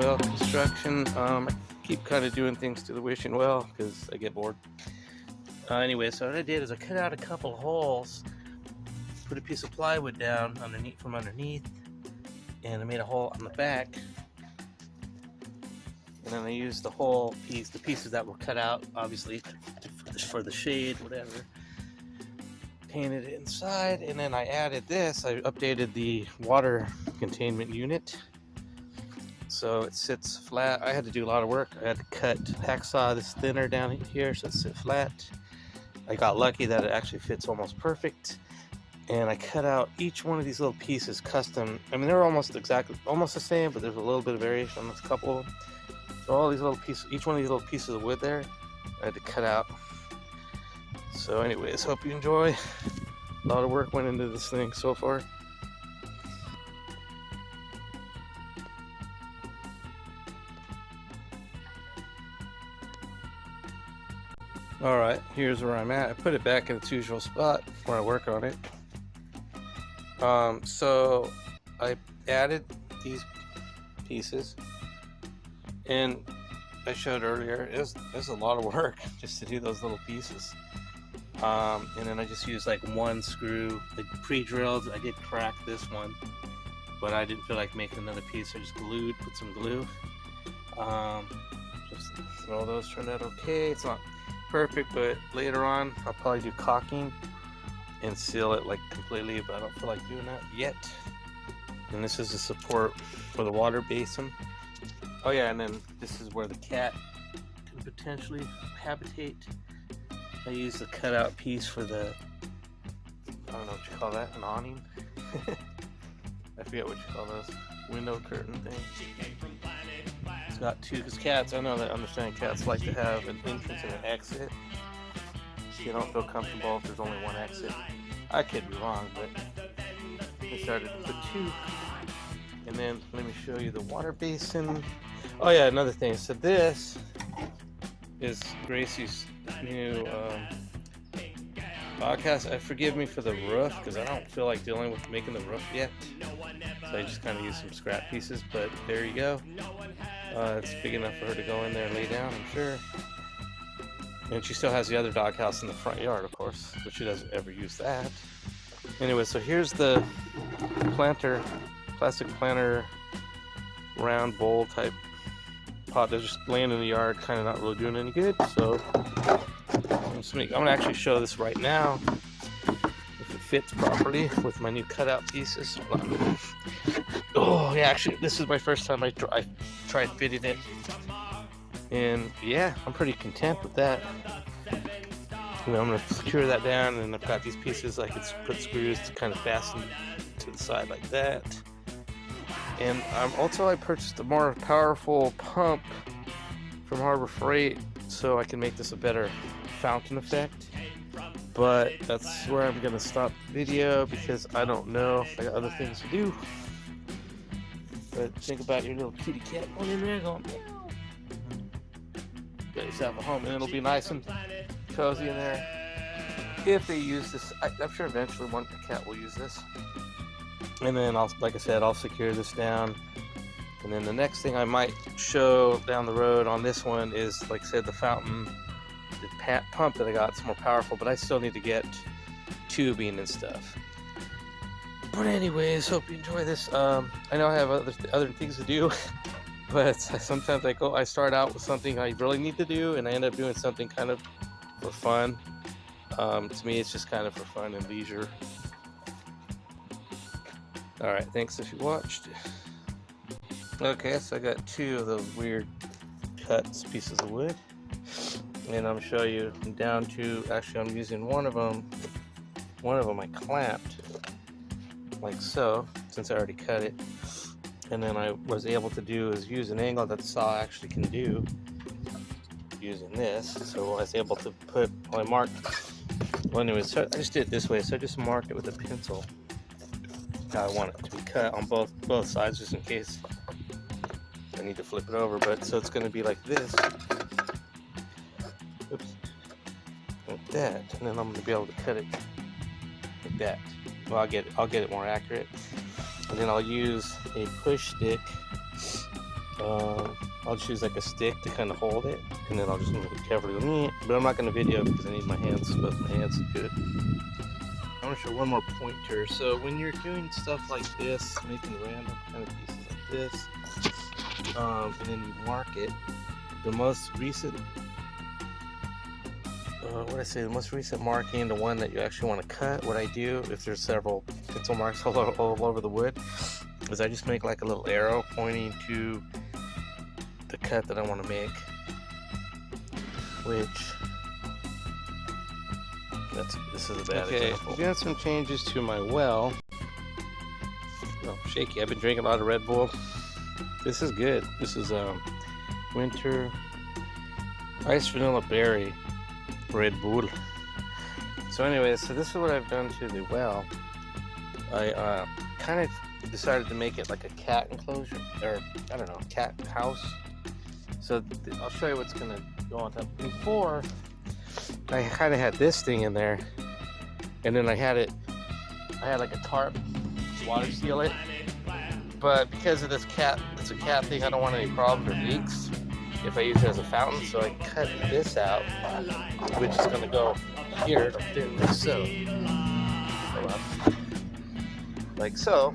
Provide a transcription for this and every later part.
well construction. I keep kind of doing things to the wishing well because I get bored. Anyway, so what I did is I cut out a couple holes, put a piece of plywood down from underneath, and I made a hole on the back. And then I used the pieces that were cut out, obviously, for the shade, whatever. Painted it inside, and then I added this. I updated the water containment unit so it sits flat. I had to do a lot of work. I had to hacksaw this thinner down here so it sits flat. I got lucky that it actually fits almost perfect, and I cut out each one of these little pieces custom. I mean, they're almost the same, but there's a little bit of variation on a couple of them. So all these little pieces, each one of these little pieces of wood there, I had to cut out. So anyways, hope you enjoy. A lot of work went into this thing so far. Alright, here's where I'm at. I put it back in its usual spot where I work on it. So I added these pieces, and I showed earlier, it was a lot of work just to do those little pieces. And then I just used like one screw, like pre-drilled. I did crack this one, but I didn't feel like making another piece. I just put some glue. Just all those turned out okay. It's not perfect, but later on I'll probably do caulking and seal it like completely, but I don't feel like doing that yet. And this is the support for the water basin. Oh yeah, and then this is where the cat can potentially habitate. I used the cutout piece for the, I don't know what you call that, an awning? I forget what you call those, window curtain thing. It's got two, because cats, I know that understand cats like to have an entrance and an exit. You don't feel comfortable if there's only one exit. I could be wrong, but I started to put two. And then let me show you the water basin. Oh yeah, another thing. So this is Gracie's new podcast. Forgive me for the roof because I don't feel like dealing with making the roof yet. So I just kind of used some scrap pieces, but there you go. It's big enough for her to go in there and lay down, I'm sure. And she still has the other doghouse in the front yard, of course, but she doesn't ever use that. Anyway, so here's the plastic planter, round bowl type pot that's just laying in the yard, kind of not really doing any good. So I'm gonna actually show this right now if it fits properly with my new cutout pieces. Oh yeah, actually this is my first time I tried fitting it, and yeah, I'm pretty content with that. You know, I'm gonna secure that down, and I've got these pieces I can put screws to kind of fasten to the side like that. And I purchased a more powerful pump from Harbor Freight so I can make this a better fountain effect. But that's where I'm gonna stop the video because I don't know. I got other things to do. But think about your little kitty cat going in there going meow. Get yourself a home, and it'll be nice and cozy in there. If they use this, I'm sure eventually one cat will use this. And then like I said, I'll secure this down. And then the next thing I might show down the road on this one is, like I said, the fountain, the pump that I got. It's more powerful, but I still need to get tubing and stuff. But anyways, hope you enjoy this. I know I have other things to do, but sometimes I start out with something I really need to do, and I end up doing something kind of for fun. To me, it's just kind of for fun and leisure. Alright, thanks if you watched. Okay, so I got two of those weird pieces of wood. And I'm going to show you down to, actually I'm using one of them I clamped, like so, since I already cut it. And then I was able to use an angle that the saw actually can do using this. So I was able to anyways, so I just did it this way. So I just marked it with a pencil. I want it to be cut on both sides just in case I need to flip it over, but so it's going to be like this. Oops. Like that, and then I'm going to be able to cut it like that. Well, I'll get it more accurate. And then I'll use a push stick I'll just use like a stick to kind of hold it, and then I'll just move it carefully. But I'm not going to video because I need my hands, but my hands are good. I want to show one more pointer. So when you're doing stuff like this, making random kind of pieces like this, and then you mark it, the most recent, the most recent marking, the one that you actually want to cut, what I do, if there's several pencil marks all over the wood, is I just make like a little arrow pointing to the cut that I want to make, which, this is a bad example. Doing some changes to my well. Oh, shaky. I've been drinking a lot of Red Bull. This is good. This is winter iced vanilla berry Red Bull. So anyways, so this is what I've done to the well. I kind of decided to make it like a cat enclosure, or I don't know, cat house. So I'll show you what's gonna go on top. Before, I kind of had this thing in there, and then I had like a tarp to water seal it. But because of this cat, it's a cat thing, I don't want any problems or leaks if I use it as a fountain. So I cut this out, which is going to go here, like so. Like so.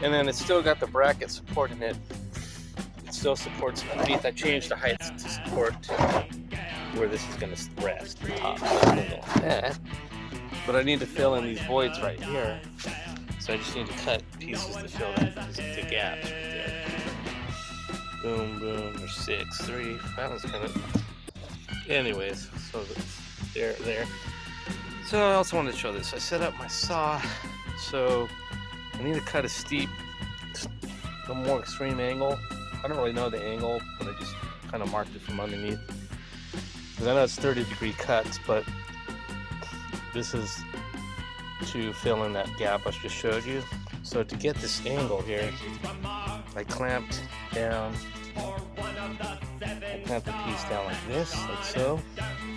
And then it's still got the bracket supporting it. It still supports underneath. I changed the heights to support where this is going to rest. But I need to fill in these voids right here. So I just need to cut pieces to fill in the gaps right there. Boom, boom. There's 6, 3. That one's kind of. Anyways, so there. So I also wanted to show this. I set up my saw. So I need to cut a steep, a more extreme angle. I don't really know the angle, but I just kind of marked it from underneath. Because I know it's 30-degree cuts, but this is to fill in that gap I just showed you. So to get this angle here, I clamped down, I clamped the piece down like this, like so,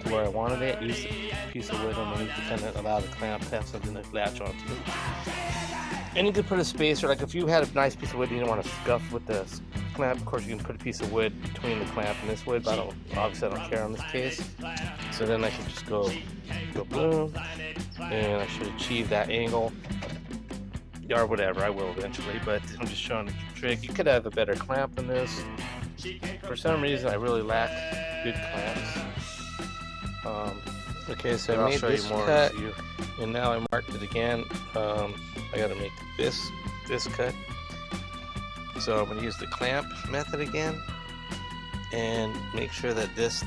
to where I wanted it. Used a piece of wood underneath to kind of allow the clamp to have something to latch onto. And you could put a spacer, like if you had a nice piece of wood you didn't want to scuff with the clamp, of course you can put a piece of wood between the clamp and this wood, but obviously I don't care in this case. So then I can just go boom, and I should achieve that angle, or whatever, I will eventually, but I'm just showing the trick. You could have a better clamp than this. For some reason I really lack good clamps. Okay, so I made this cut, and now I marked it again. I gotta make this cut. So I'm gonna use the clamp method again, and make sure that this,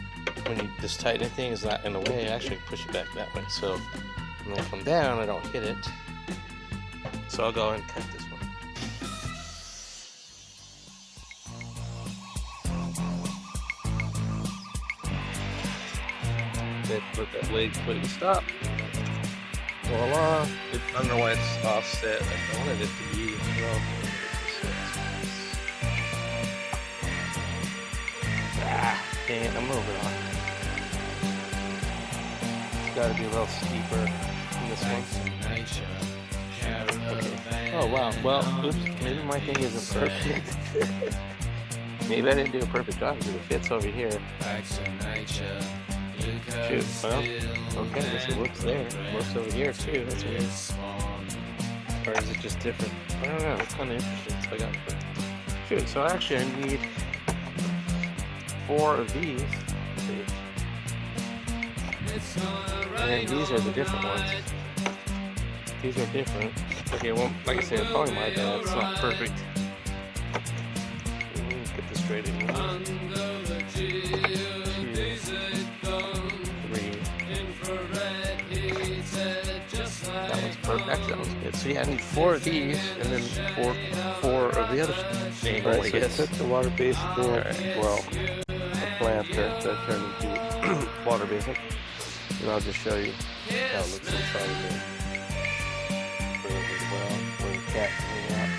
when you just tighten thing, is not in the way. Actually push it back that way. So when I come down, I don't hit it. So I'll go and cut this one. Put that blade completely stop. Voila! I don't know why it's offset. I wanted it to be well. Dang it, I'm moving on. It's got to be a little steeper in this one. Okay. Oh wow. Well, oops. Maybe my thing isn't perfect. Maybe I didn't do a perfect job because it fits over here. Shoot, well, okay, I guess it works there. It works over here too, that's weird. Or is it just different? I don't know, it's kind of interesting. So I got, shoot, so actually I need 4 of these. Let's see. And these are the different ones. These are different. Okay, well, like I said, probably my bad. It's not perfect. Let's get this straight in. 1, 2, that one's perfect. Actually, that one's good. So yeah, I need 4 of these, and then 4 of the other angles. Right, so I took the water basic door, well, a planter that turned into water basic, and I'll just show you how it looks inside of there. Well, where the cat coming out,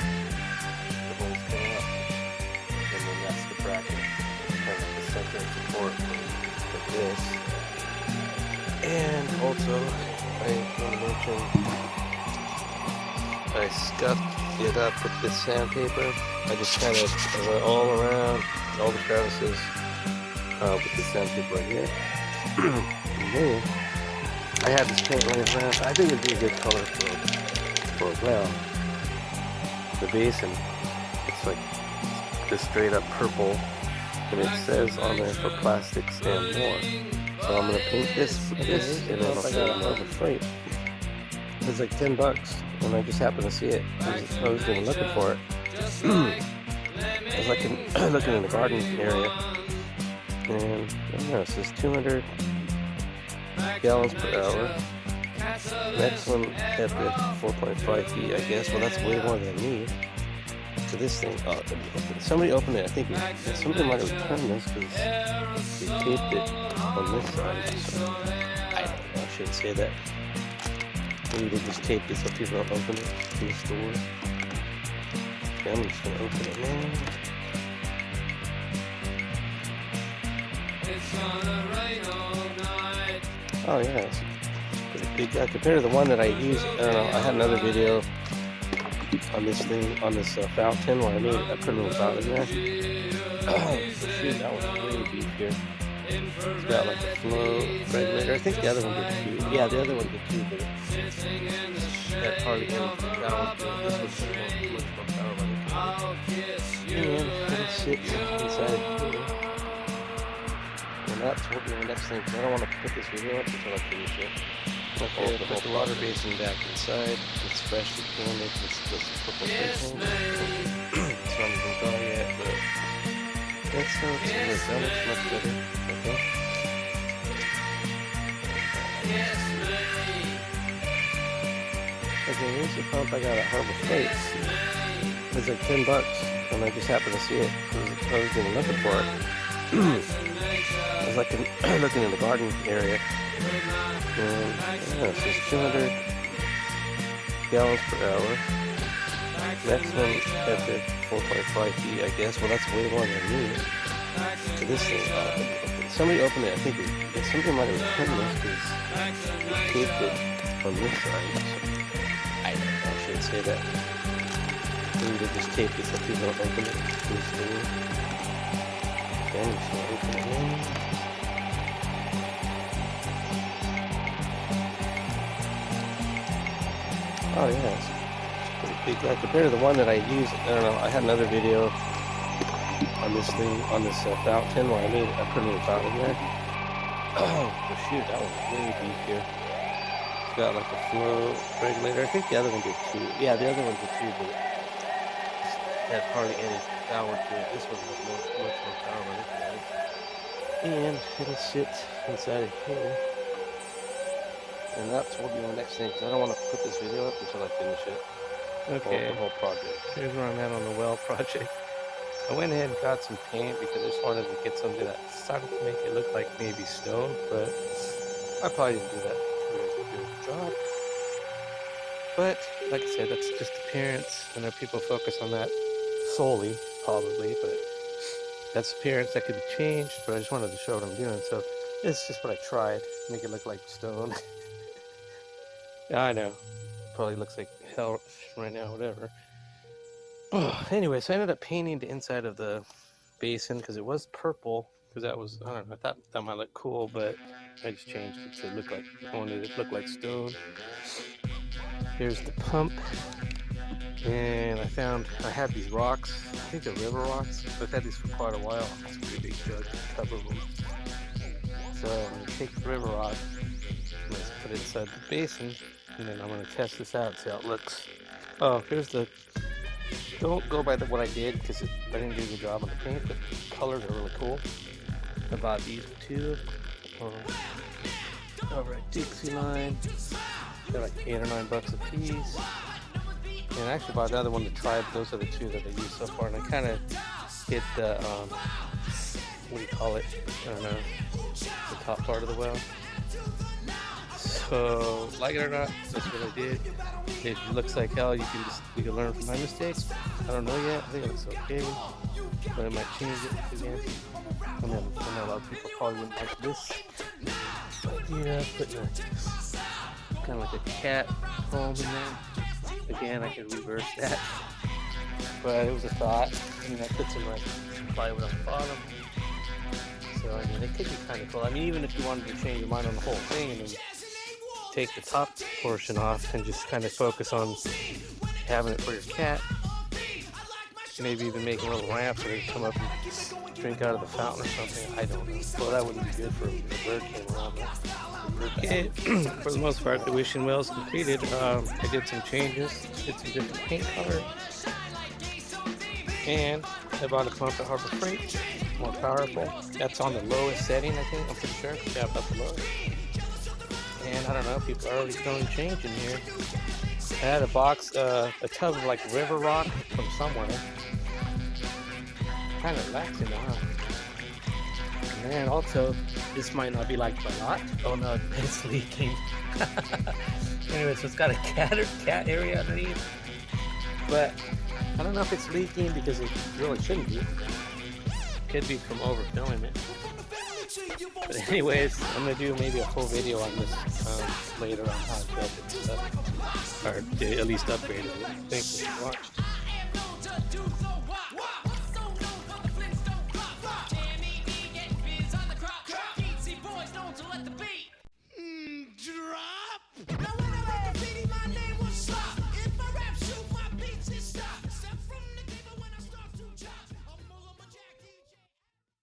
the hole's coming up, and then that's the bracket, kind of the center of support for this. And also, I want to mention I scuffed it up with this sandpaper. I just kind of went all around all the crevices with this sandpaper right here. And then I had this paint laying around. I think it'd be a good color for a ground. The basin, it's like this straight up purple, and it says on there for plastics and more. So I'm gonna paint this with this, and then I'll put it on the frame. It's like $10, and I just happened to see it. I was even looking for it. I was looking in the garden area, and I don't know, it says 200 gallons per hour. Maximum depth 4.5 feet, I guess. Well, that's way more than I need. So this thing, somebody opened it. I think somebody might have returned this because they taped it on this side. So, I don't know, I shouldn't say that. Maybe they just taped it so people don't open it in the store. Okay, I'm just gonna open it now. Oh yeah, it's pretty big. Compared to the one that I used, I don't know, I had another video on this thing, on this fountain where I put a little fountain in there. Shoot, that one's way beefier. It's got like a flow regulator. I think the other one did too. Yeah, the other one did too, but that hardly any power to it. This one's much more power by the and it'll sit inside here. And that's what the next thing, because I don't want to put this video up until I finish it. Okay, put the water basin back inside. It's freshly cleaned. It's this purple thing. It's not even dry yet, but that's how it's done. It's much better. Okay. Okay, here's the pump I got at Harbor Freight. It's like $10, and I just happened to see it. I was even looking for it. I was looking in the garden area. And yeah, it says 200 gallons per hour. Maximum depth 4.5 feet, I guess. Well, that's way more than I need. So this thing, somebody opened it. I think somebody might have returned this because they taped it on this side. So, I don't know, I shouldn't say that. Maybe they just taped it so people don't open it in the store. Okay, I'm just gonna open it now. Oh yeah, it's pretty big. Compared to the one that I used, I don't know, I had another video on this thing, on this fountain where I put a little fountain in there. Oh shoot, that one's way beefier. It's got like a flow regulator. I think the other one did too. Yeah, the other one did too, but it had hardly any power to it. This one has much more power on it. And it'll sit inside of here. And that's what will be my next thing, because I don't want to put this video up until I finish it. Okay. The whole project. Here's where I'm at on the well project. I went ahead and got some paint because I just wanted to get something that started to make it look like maybe stone, but I probably didn't do that very good job. But like I said, that's just appearance. I know people focus on that solely, probably, but that's appearance that could be changed. But I just wanted to show what I'm doing, so it's just what I tried. Make it look like stone. I know, probably looks like hell right now, whatever. Anyway, so I ended up painting the inside of the basin because it was purple. Because that was, I don't know, I thought that might look cool, but I just changed it to look like, I wanted it to look like stone. Here's the pump. And I had these rocks, I think they're river rocks. I've had these for quite a while. It's a pretty big jug, a couple of them. So I'm going to take the river rock, I'm going to put it inside the basin, and then I'm going to test this out, see how it looks. Oh, here's the, don't go by what I did, because I didn't do a good job on the paint, but the colors are really cool. I bought these two over at Dixie Line. They're like $8 or $9 a piece. And I actually bought another one to try, but those are the two that I used so far. And I kind of hit the, what do you call it? I don't know, the top part of the well. So, like it or not, that's what I did. If it looks like hell, you can learn from my mistakes. I don't know yet. I think it looks okay, but I might change it again. And then I know a lot of people probably wouldn't like this. But yeah, putting kind of like a cat home in there. Again, I can reverse that. but it was a thought. I mean, I put some like plywood on the bottom. So I mean, it could be kind of cool. I mean, even if you wanted to change your mind on the whole thing and then take the top portion off and just kind of focus on having it for your cat. Maybe even make a little ramp so they can come up and drink out of the fountain or something. I don't know. Well, that wouldn't be good for a bird came around. Okay, for the most part, the wishing well is completed. I did some changes, did some different paint color, and I bought a pump at Harbor Freight, more powerful. That's on the lowest setting, I think. I'm pretty sure. Yeah, about the lowest. And I don't know, people are already throwing change in here. I had a box, a tub of like river rock from somewhere. Kind of relaxing now. And also, this might not be like a lot. Oh no, it's leaking. Anyway, so it's got a cat area underneath. But I don't know if it's leaking because it really shouldn't be. Could be from overfilling it. But anyways, I'm gonna do maybe a full video on this later on how I built it and stuff, or at least upgraded it. Thanks for watching.